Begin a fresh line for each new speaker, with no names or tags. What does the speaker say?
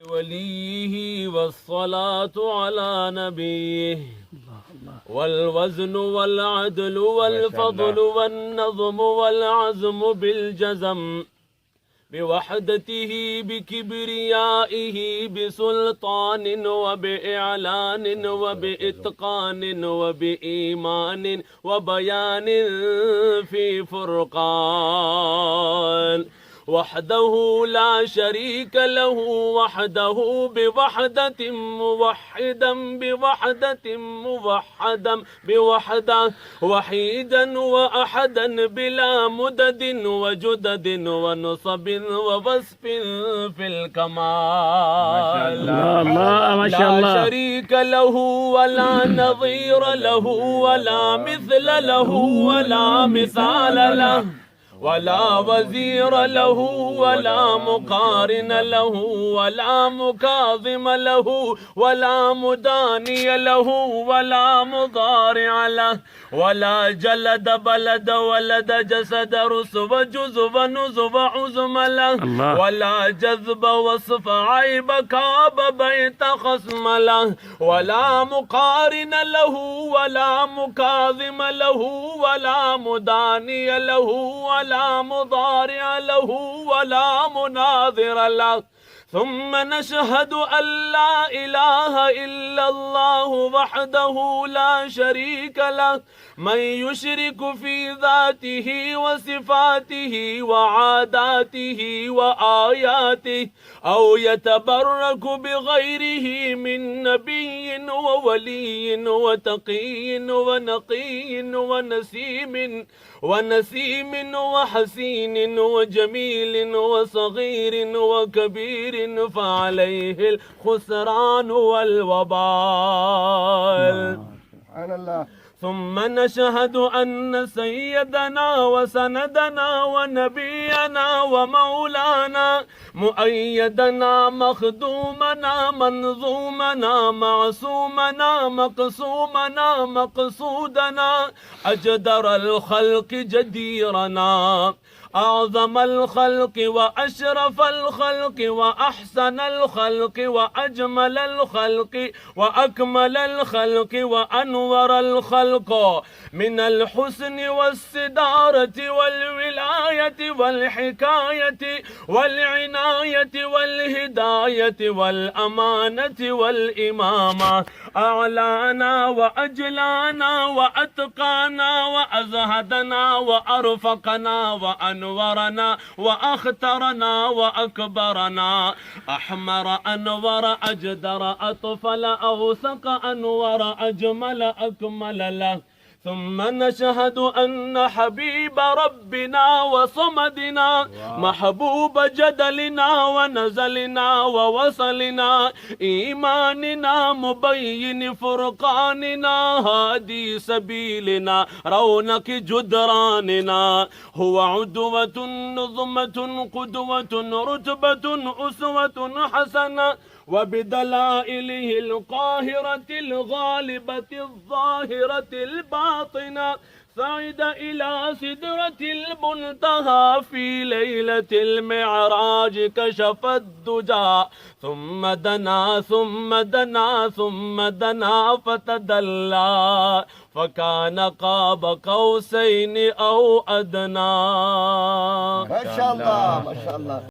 وليه والصلاة على نبيه والوزن والعدل والفضل والنظم والعزم بالجزم بوحدته بكبريائه بسلطان وبإعلان وبإتقان وبإيمان وبيان في فرقان وحده لا شريك له وحده بوحدة موحدا بوحدة موحدا بوحدة وحيدا وأحدا بلا مدد وجدد ونصب ووصف في الكمال
ما شاء الله
لا شريك له ولا نظير له ولا مثل له ولا مثال له ولا وزير له ولا مقارن له ولا مكاظم له ولا مداني له ولا مضارع له ولا جلد بلد ولد جسد رسب جزب نزب عزم له ولا جذب وصف عيب كاب بيت خصم له ولا مقارن له ولا مكاظم له ولا مداني له ولا مضارع له ولا مناظر له ثم نشهد أن لا إله إلا الله وحده لا شريك له من يشرك في ذاته وصفاته وعاداته وآياته أو يتبرك بغيره من نبي وولي وتقي ونقي ونسيم وحسين وجميل وصغير وكبير فعليه الخسران والوبال.
سبحان الله.
ثم نشهد أن سيدنا وسندنا ونبينا ومولانا مؤيدنا مخدومنا منظومنا معصومنا مقسومنا مقصودنا أجدر الخلق جديرنا أعظم الخلق وأشرف الخلق وأحسن الخلق وأجمل الخلق وأكمل الخلق وأنور الخلق من الحسن والصدارة والولاية والحكاية والعناية والهداية والأمانة والإمامة أعلانا وأجلانا وأتقانا وأزهدنا وأرفقنا وأنورنا وأخترنا وأكبرنا أحمر أنور أجدر أطفل أوثق أنور أجمل أكمل له. ثم نشهد أن حبيب ربنا وصمدنا محبوب جدلنا ونزلنا ووصلنا إيماننا مبين فرقاننا هادي سبيلنا رونق جدراننا هو عدوة نظمة قدوة رتبة أسوة حسنة وبدلائله القاهرة الغالبة الظاهرة الباطنة صعد إلى سدرة المنتهى في ليلة المعراج كشف الدجى ثم دنا ثم دنا ثم دنا فتدلى فكان قاب قوسين أو أدنى.
ما شاء الله ما شاء الله.